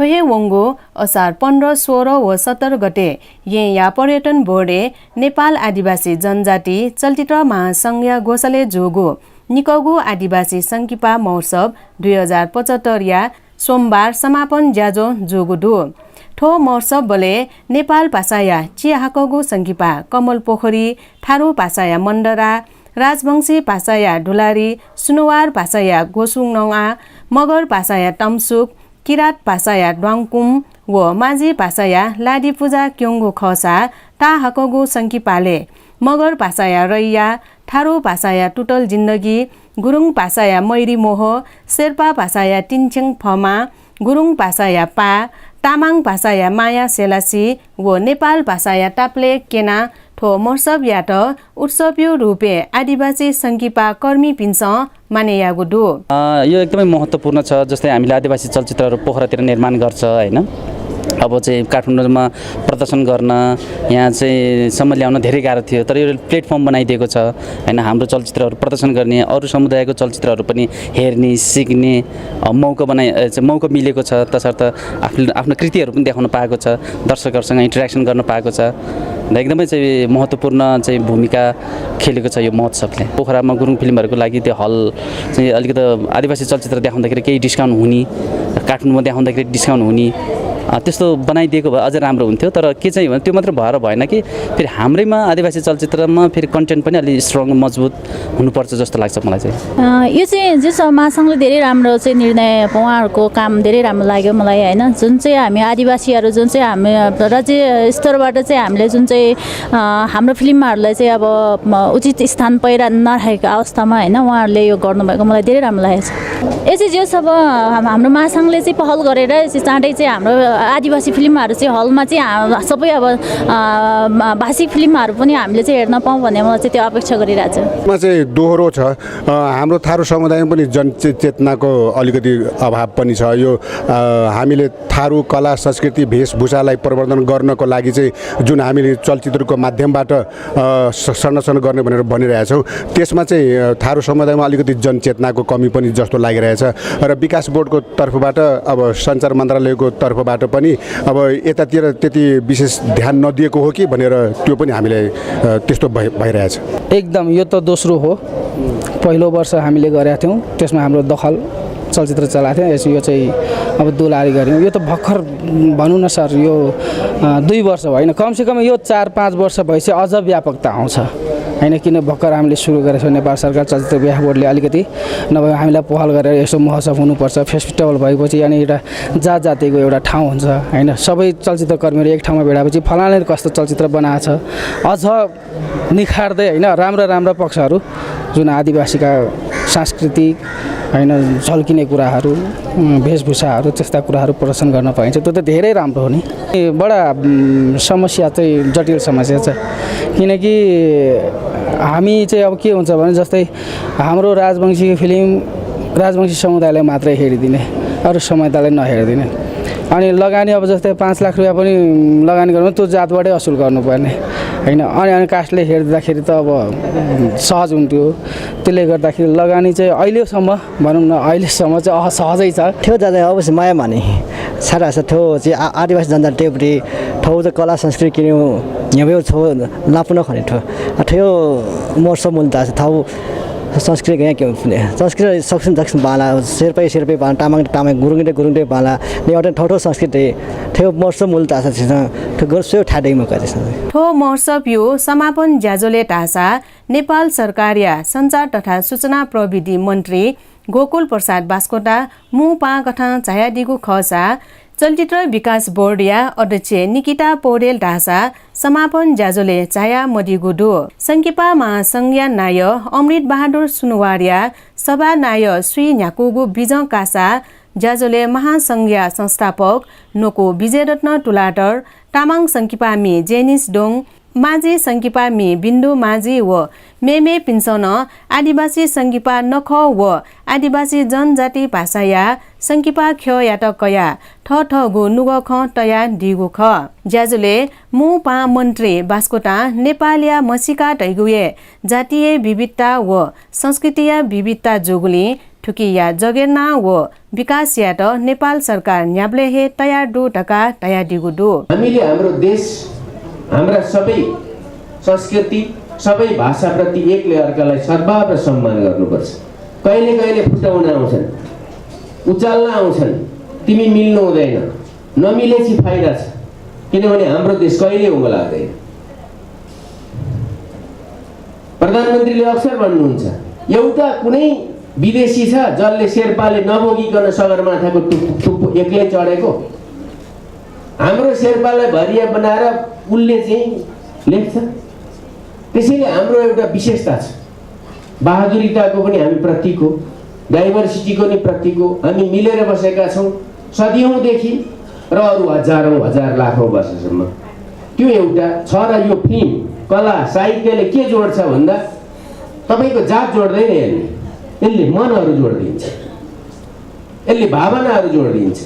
थोहे वंगो असार 15, 16 व 17 गते या पर्यटन बोर्डे नेपाल आदिवासी जनजाति चलचित्र महासंघ गोसले जोगो निकगु आदिवासी संकिपा महोत्सव 2075 या सोमबार समापन ज्याजो जोगुदु ठो महोत्सव बले नेपाल पासाया चियाहाकगु संकिपा कमल पोखरी थारू पासाया मण्डरा राजवंशी पासाया ढुलारी सुनुवार पासाया गोसुङनङा मगर पासाया तमसुक किरात पासाया ड्वाङकुम व माझी पासाया लाडी पूजा क्योङगु खसा ताहाकगु संकिपाले मगर पासाया रैया थारू पासाया टुटल जिन्दगी गुरुङ पासाया मैरी मोह शेर्पा पासाया टिन्छेङ फमा गुरुङ पासाया पा तामाङ पासाया माया सेलासी व नेपाल पासाया टाप्ले केना ठो महोत्सव याट उत्सवयो रूपे आदिवासी संकिपा कर्मी पिन्छ माने यागुदु यो एकदमै महत्त्वपूर्ण छ। जस्तै हामीले आदिवासी चलचित्रहरू पोखरातिर निर्माण गर्छ हैन, अब चाहिँ काठमाडौँमा प्रदर्शन गर्न यहाँ चाहिँ सम्म ल्याउन धेरै गाह्रो थियो, तर यो प्लेटफर्म बनाइदिएको छ हैन। हाम्रो चलचित्रहरू प्रदर्शन गर्ने, अरू समुदायको चलचित्रहरू पनि हेर्ने सिक्ने मौका मिलेको छ। तसर्थ आफ्नो कृतिहरू पनि देखाउन पाएको छ, दर्शकहरूसँग इन्टरेक्सन गर्न पाएको छ र एकदमै चाहिँ महत्त्वपूर्ण चाहिँ भूमिका खेलेको छ यो महोत्सवले। पोखरामा गुरुङ फिल्महरूको लागि त्यो हल चाहिँ अलिकति आदिवासी चलचित्र देखाउँदाखेरि केही डिस्काउन्ट हुने, काठमाडौँमा देखाउँदाखेरि डिस्काउन्ट हुने त्यस्तो बनाइदिएको भए अझ राम्रो हुन्थ्यो। तर के चाहिँ भने त्यो मात्र भएर भएन कि फेरि हाम्रैमा आदिवासी चलचित्रमा फेरि कन्टेन्ट पनि अलि स्ट्रङ मजबुत हुनुपर्छ जस्तो लाग्छ मलाई चाहिँ। यो चाहिँ जे महासंघले धेरै राम्रो चाहिँ निर्णय, उहाँहरूको काम धेरै राम्रो लाग्यो मलाई हैन। जुन चाहिँ हामी आदिवासीहरू जुन चाहिँ हामी राज्य स्तरबाट चाहिँ हामीले जुन चाहिँ हाम्रो फिल्महरूलाई चाहिँ अब उचित स्थान पाइरह नरहेको अवस्थामा हैन उहाँहरूले यो गर्नुभएको मलाई धेरै राम्रो लागेको छ। यो चाहिँ जे सब हाम्रो महासंघले चाहिँ पहल गरेर चाँडै चाहिँ हाम्रो आदिवासी फिल्महरू चाहिँ हलमा चाहिँ सबै अब भाषिक फिल्महरू पनि हामीले चाहिँ हेर्न पाऊँ भन्ने मलाई चाहिँ त्यो अपेक्षा गरिरहेको छ। मा चाहिँ दोहोरो छ, हाम्रो थारू समुदायमा पनि जनचेतनाको अलिकति अभाव पनि छ। यो हामीले थारू कला संस्कृति वेशभूषालाई प्रवर्धन गर्नको लागि चाहिँ जुन हामीले चलचित्रको माध्यमबाट संरक्षण गर्ने भनेर भनिरहेका छौँ, त्यसमा चाहिँ थारू समुदायमा अलिकति जनचेतनाको कमी पनि जस्तो लागिरहेछ र विकास बोर्डको तर्फबाट अब सञ्चार मन्त्रालयको तर्फबाट पनि अब यतातिर त्यति विशेष ध्यान नदिएको हो कि भनेर त्यो पनि हामीलाई त्यस्तो भइरहेछ। एकदम यो त दोस्रो हो। पहिलो वर्ष हामीले गरेका थियौँ, त्यसमा हाम्रो दखल चलचित्र चलाएको थियो। यो चाहिँ अब दुलारी गऱ्यौँ। यो त भर्खर भनौँ न सर, यो 2 वर्ष होइन, कमसेकम यो 4-5 वर्ष भएपछि अझ व्यापकता आउँछ हैन। किन भर्खर हामीले सुरु गरेको छौँ, नेपाल सरकार चलचित्र विकास बोर्डले अलिकति नभए हामीलाई पहल गरेर यसो महोत्सव हुनुपर्छ, फेस्टिभल भएपछि अनि एउटा जात जातिको एउटा ठाउँ हुन्छ हैन। सबै चलचित्र कर्मीहरू एक ठाउँमा भेटाएपछि फलानाले कस्तो चलचित्र बनाएको छ अझ निखार्दै हैन राम्रा पक्षहरू जुन आदिवासीका सांस्कृतिक हैन झल्किने कुराहरू, वेशभूषाहरू, त्यस्ता कुराहरू प्रदर्शन गर्न पाइन्छ। त्यो त धेरै राम्रो हो नि। बडा समस्या चाहिँ जटिल समस्या छ, किनकि हामी चाहिँ अब के हुन्छ भने जस्तै हाम्रो राजवंशी फिल्म राजवंशी समुदायलाई मात्रै हेरिदिने, अरू समुदायलाई नहेरिदिने। अनि लगानी अब जस्तै 5 लाख रुपैयाँ पनि लगानी गर्नु त्यो जातबाटै असुल गर्नुपर्ने हैन। अनि कास्टले हेर्दाखेरि त अब सहज हुन्थ्यो। त्यसले गर्दाखेरि लगानी चाहिँ अहिलेसम्म भनौँ न अहिलेसम्म चाहिँ असहजै छ। थियो दादा अवश्य माया माने सारा छ थियो चाहिँ आदिवासी जनजातिपट्टि ठाउँ चाहिँ कला संस्कृति किन्यो यहाँ छो लापुन खने थियो महोत्सव मूलता ठाउँ संस्कृति यहाँ के संस्कृति सक्छन् दक्षिण बाला शेर्पै बाला तामाङ गुरुङले बाला एउटा ठौठो संस्कृति थियो महोत्सव मूलता छ त्यो गर्छु ठाडैमा गरेछ। ठो महोत्सव यो समापन ज्याजोले टासा नेपाल सरकार या सञ्चार तथा सूचना प्रविधि मन्त्री गोकुल प्रसाद बास्कोटा मु पागठा छायादिगु खसा चलचित्र विकास बोर्ड या अध्यक्ष निकिता पौडेल ढासा समापन ज्याजोले छाया मदिगुडो संकिपा महासंघ नाय अमृत बहादुर सुनवारिया सभा नाय श्री न्याकुगु बिजङ कासा ज्याजोले महासंघ संस्थापक नोको विजयरत्न टुलाटर तामाङ संकिपामी जेनिस डोङ माझी संकिपामी बिन्दु माझी व मेमे पिन्सन आदिवासी संकिपा नख व आदिवासी जनजाति भाषाया संकिपा ख यात कया ठ ठ गु नुग ख तया दिगु ख ज्याजुले मु पा मन्त्री बास्कोटा नेपालिया मसिका टैगुए जातीय विविधता व संस्कृतीय विविधता जोगुली ठुकिया जगेर्ना व विकास यात नेपाल सरकार न्याब्ले हे तयार डु टका तयार दिगु डु हामीले हाम्रो देश हाम्रा सबै संस्कृति सबै भाषाप्रति एकले अर्कालाई सद्भाव र सम्मान गर्नुपर्छ। कहिले कहिले फुटाउन आउँछन्, उचाल्न आउँछन्, तिमी मिल्नु हुँदैन, नमिलेपछि फाइदा छ, किनभने हाम्रो देश कहिले उँभो लाग्दैन। प्रधानमन्त्रीले अक्सर भन्नुहुन्छ एउटा कुनै विदेशी छ जसले शेर्पाले नबोगिकन सगरमाथाको टुप्पो एक्लै चढेको, हाम्रो शेर्पालाई भरिया बनाएर उसले चाहिँ लेख्छ। त्यसैले हाम्रो एउटा विशेषता छ, बहादुरीताको पनि हामी प्रतीक हो, डाइभर्सिटीको नि प्रतीक हो। हामी मिलेर बसेका छौँ सदियौँदेखि र अरू हजारौँ हजार लाखौँ वर्षसम्म। त्यो एउटा छ र यो फिल्म कला साहित्यले के जोड्छ भन्दा तपाईँको जात जोड्दैन, यसले मनहरू जोडिदिन्छ, यसले भावनाहरू जोडिदिन्छ,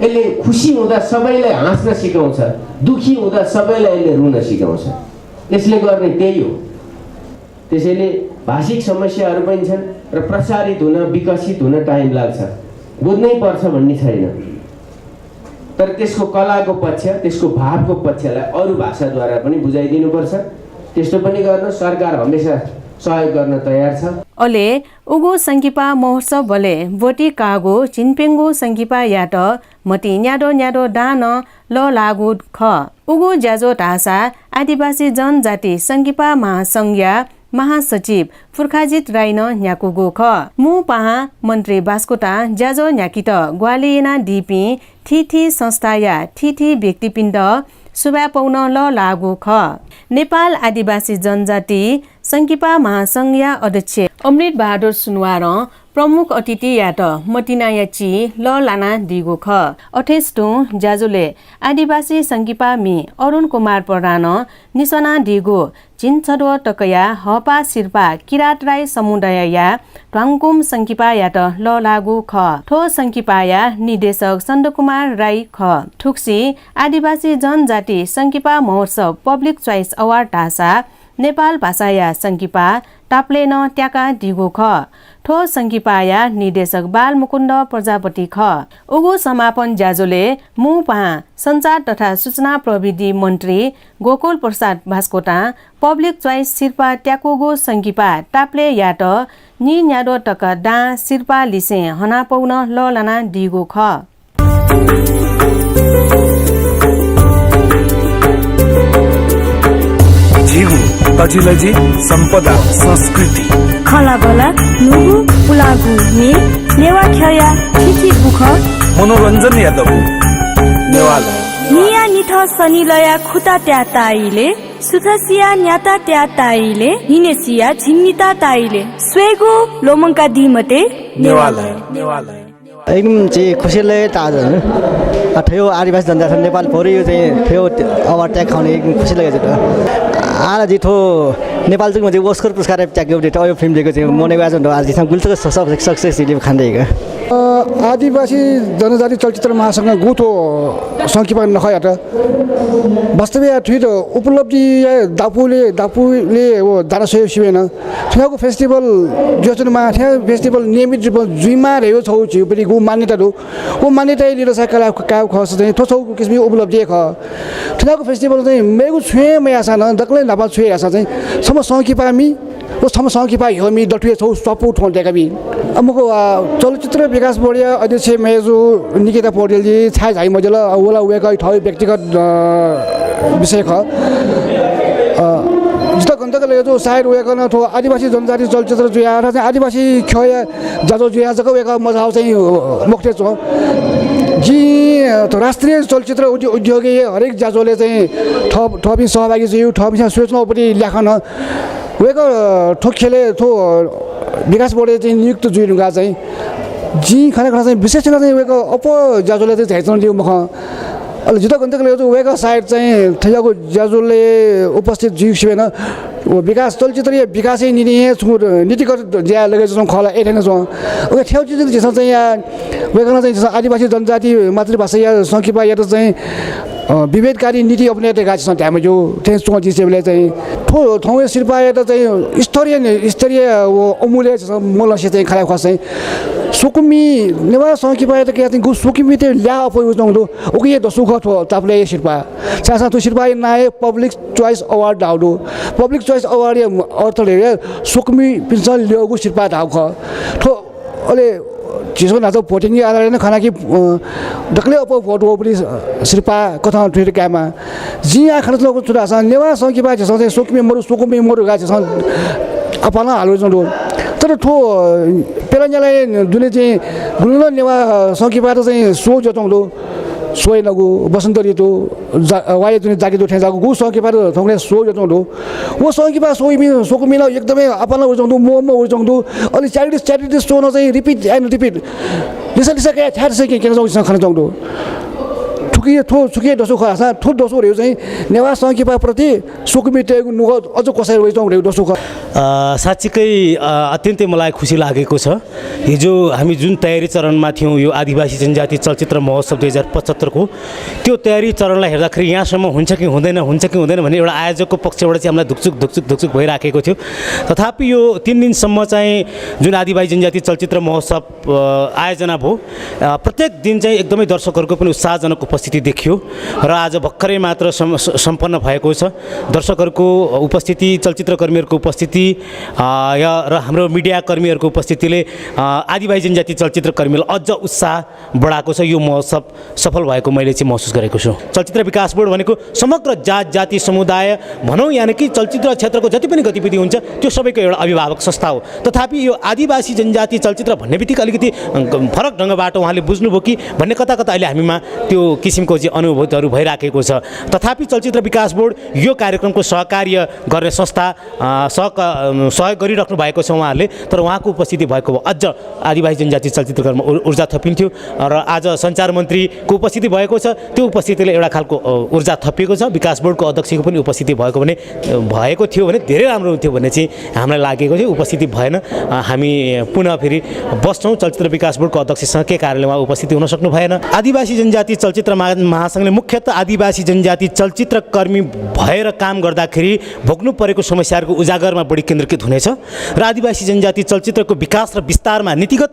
यसले खुसी हुँदा सबैलाई हाँस्न सिकाउँछ, दुखी हुँदा सबैलाई यसले रुन सिकाउँछ। यसले गर्ने त्यही हो। त्यसैले भाषिक समस्याहरू पनि छन् र प्रसारित हुन विकसित हुन टाइम लाग्छ, बुझ्नै पर्छ भन्ने छैन। तर त्यसको कलाको पक्ष, त्यसको भावको पक्षलाई अरू भाषाद्वारा पनि बुझाइदिनुपर्छ। त्यस्तो पनि गर्न सरकार हमेसा सहयोग गर्न तयार छ। अले उगु संकिपा महोत्सव बले बोटी कागो चिनपेंगो संकिपा याट मति न्याडो न्याडो दान ल लागु ख उगु ज्याजो ढासा आदिवासी जनजाति संकिपा महासंघया महासचिव फुर्खाजित राइन न्याकुगो ख मु पहा मन्त्री बास्कोटा ज्याजो न्याकित ग्वालिएना डिपी थिथि संस्थाया थिथि व्यक्तिपिण्ड सुबा पौन ल लागु ख नेपाल आदिवासी जनजाति संकिपा महासंघया अध्यक्ष अमृत बहादुर सुनवार प्रमुख अतिथि यात मटिनायाची ल लाना दिगो ख 28 ज्याजुले आदिवासी संकिपा मी अरुण कुमार प्रधान निसना दिगो चिनछडो टकया हपा शिर्पा किरात राई समुदाय या ट्वाङकुम संकिपा यात ल लागु ख ठो संकिपाया निर्देशक सन्दकुमार राई ख ठुक्सी आदिवासी जनजाति संकिपा महोत्सव पब्लिक चोइस अवार्ड ढासा नेपाल भाषाया संकिपा टाप्लेन ट्याका दिगो ख ठो संकिपाया निर्देशक बाल मुकुन्द प्रजापति ख उगु समापन ज्याजोले मुपा संचार तथा सूचना प्रविधि मन्त्री Gokul Prasad भास्कोटा public choice शिर्पा ट्याकुगो संकिपा टाप्ले yacht नि न्याडो टक डा शिर्पा लिसे हना पौन ल लाना दिगो ख जीवु तजिलजी सम्पदा संस्कृति खलाबला नुगु पुलागु मे नेवा खया थिथि बुख मनोरञ्जन यादव नेवाल निया निथ सनिलया खुता त्या ताइले सुथसिया न्याता त्या ताइले हिनेसिया झिन्निता ताइले स्वेगु लोमंका दिमते नेवाल नेवाल एकदम चाहिँ खुसी लाग्यो ताजा थियो आदिवासी जनता नेपाल भरि यो चाहिँ थियो अवार्ड ट्याग खाउने एकदम खुसी लागेको छ आज जितो नेपाल चाहिँ म्हणजे ओस्कर पुरस्कार ट्याग यो फिल्म दिएको चाहिँ मोनेगा जन आज जिसम गुल्सको सक्सेस दिले खाँदैगा आदिवासी जनजाति चलचित्र महासंघ गुथो संकिपा नखयाट वास्तविक ठुट उपलब्धि दापुले वो दाना सहयोग सिवेन ठुको फेस्टिभल जोचनमा थियो फेस्टिभल नियमित रूपमा जुइमा रहेको छौ पनि गु मान्यता दु वो मान्यता लिएर सकला का खस चाहिँ थोछौ किसिमको उपलब्धि ख ठुको फेस्टिभल चाहिँ मेगु छुए मयासा न दक्ले नपा छुए आसा चाहिँ सम संकिपामी वो सम संकिपा हामी दटुए छौ सपु ठोन्टेका बि अमुको चलचित्र विकास बोर्ड अध्यक्ष मेजु निकिता पौडेलजी छाइ झाइ मजल ओला वेका ठय व्यक्तिगत विषय ख जिता गन्तकले जो साइड वेकन थो आदिवासी जनजाति चलचित्र जुया र आदिवासी खय जजो जुया जको वेका मजाउ चाहिँ मुख्य छ जी तो राष्ट्रिय चलचित्र उद्योग हरेक जाजोले चाहिँ थपी सहभागी चाहिँ थपी सोच्न पनि लेखन वेको ठोखेले थो विकास बोर्ड चाहिँ नियुक्त जुइनुगा चाहिँ जी खाना चाहिँ विशेष चाहिँ वेको अप जाजोले चाहिँ झैचन दिउ मख अहिले जितो गन्तकले जो वेको साइड चाहिँ थैको जाजोले उपस्थित जुइसेन विकास चलचित्रीय विकासै नीतिगत ज्या लगे जस्तो खला एथेन छ ओके ठेउ चिज जस्तो चाहिँ यहाँ वेगन चाहिँ आदिवासी जनजाति मातृभाषा या संकिपा या चाहिँ विभेदकारी नीति अपनाएका छन् त्यहाँ जो त्यसको चिजले चाहिँ ठो ठाउँ शिल्पा त चाहिँ स्तरीय अमूल्य मोलसे चाहिँ खराब खस चाहिँ सुकुमी नेवा संकिपा त के गु सुकुमी ते ल्या अप उजंदो ओके द सुख थो तापले शिल्पा चासा तो शिल्पा नाए पब्लिक चॉइस अवार्ड दाउदो पब्लिक चॉइस अवार्ड अर्थले सुकुमी पिन्सल ल्यागु शिल्पा दाउ ख थो अले चिसो ना तो भोटिङ आधार ने खाना कि डकले अप भोट हो पनि शिल्पा कथा ठेर कामा जिया खर्च लोग छुरा सा नेवा संकिपा चाहिँ सुकुमी मरु गा चाहिँ अपना हालो जंदो तर ठो पेलाञ्जालाई जुन चाहिँ गुल्ल नेवा सकिबाट चाहिँ सो जताउँदो सोय नगु बसन्त ऋतु वाय जुन जागिदो ठेजाको गु सकिबाट थोंले सो जताउँदो वो सकिबा सोइमी सोको मिला एकदमै अपना उजौँदो मोमो उजौँदो अलि च्यारिटी सो न चाहिँ रिपिट एन्ड रिपिट लिसा के थार से के जाउँ खान जाउँदो ठुकी दसो खासा ठु दसो रे चाहिँ नेवा संकिपा प्रति सुकुमिटेको नुग अझ कसै रोइचौँ रे दसो साच्चीकै अत्यन्तै मलाई खुसी लागेको छ हिजो हामी जुन तयारी चरणमा थियौँ यो आदिवासी जनजाति चलचित्र महोत्सव 2075 को त्यो तयारी चरणलाई हेर्दाखेरि यहाँसम्म हुन्छ कि हुँदैन भन्ने एउटा आयोजकको पक्षबाट चाहिँ हामीलाई धुकचुक भइराखेको थियो तथापि यो 3 दिनसम्म चाहिँ जुन आदिवासी जनजाति चलचित्र महोत्सव आयोजना भयो प्रत्येक दिन चाहिँ एकदमै दर्शकहरूको पनि उत्साहजनक उपस्थिति देखियो र आज भर्खरै मात्र सम्पन्न भएको छ दर्शकहरूको उपस्थिति चलचित्रकर्मीहरूको उपस्थिति र हाम्रो मिडिया कर्मीहरूको उपस्थितिले आदिवासी जनजाति चलचित्रकर्मीलाई अझ उत्साह बढाएको छ यो महोत्सव सफल भएको मैले चाहिँ महसुस गरेको छु चलचित्र विकास बोर्ड भनेको समग्र जाति समुदाय भनौँ यानि कि चलचित्र क्षेत्रको जति पनि गतिविधि हुन्छ त्यो सबैको एउटा अभिभावक संस्था हो तथापि यो आदिवासी जनजाति चलचित्र भन्ने बित्तिकै अलिकति फरक ढङ्गबाट उहाँले बुझ्नुभयो कि भन्ने कता अहिले हामीमा त्यो किसिमको चाहिँ अनुभूतिहरू भइराखेको छ तथापि चलचित्र विकास बोर्ड यो कार्यक्रमको सहकार्य गर्ने संस्था सहयोग गरिराख्नु भएको छ उहाँहरूले तर उहाँको उपस्थिति भएको अझ आदिवासी जनजाति चलचित्रकर्ममा ऊर्जा थपिन्थ्यो र आज सञ्चार मन्त्रीको उपस्थिति भएको छ त्यो उपस्थितिले एउटा खालको ऊर्जा थपिएको छ विकास बोर्डको अध्यक्षको पनि उपस्थिति भएको थियो भने धेरै राम्रो हुन्थ्यो भन्ने चाहिँ हामीलाई लागेको थियो उपस्थिति भएन हामी पुनः फेरि बस्छौँ चलचित्र विकास बोर्डको अध्यक्षसँग के कारणले उहाँ उपस्थिति हुन सक्नु भएन आदिवासी जनजाति चलचित्र महासङ्घले मुख्यतः आदिवासी जनजाति चलचित्रकर्मी भएर काम गर्दाखेरि भोग्नु परेको समस्याहरूको उजागरमा बढी केन्द्रीकृत हुनेछ र आदिवासी जनजाति चलचित्रको विकास र विस्तारमा नीतिगत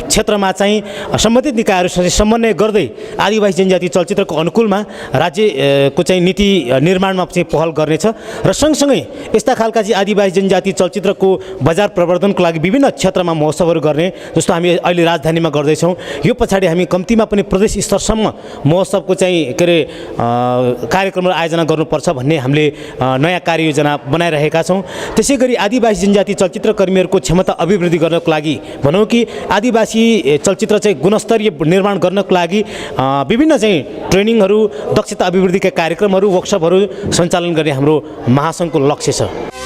क्षेत्रमा चाहिँ सम्बन्धित निकायहरूसँग समन्वय गर्दै आदिवासी जनजाति चलचित्रको अनुकूलमा राज्यको चाहिँ नीति निर्माणमा चाहिँ पहल गर्नेछ र सँगसँगै यस्ता खालका चाहिँ आदिवासी जनजाति चलचित्रको बजार प्रवर्धनको लागि विभिन्न क्षेत्रमा महोत्सवहरू गर्ने जस्तो हामी अहिले राजधानीमा गर्दैछौँ यो पछाडि हामी कम्तीमा पनि प्रदेश स्तरसम्म महोत्सवको चाहिँ के अरे कार्यक्रमहरू आयोजना गर्नुपर्छ भन्ने हामीले नयाँ कार्ययोजना बनाइरहेका छौँ त्यसै गरी आदिवासी जनजाति चलचित्रकर्मीहरूको क्षमता अभिवृद्धि गर्नको लागि भनौँ कि आदिवासी चलचित्र चाहिँ गुणस्तरीय निर्माण गर्नको लागि विभिन्न चाहिँ ट्रेनिङहरू दक्षता अभिवृद्धिका कार्यक्रमहरू वर्कसपहरू सञ्चालन गर्ने हाम्रो महासङ्घको लक्ष्य छ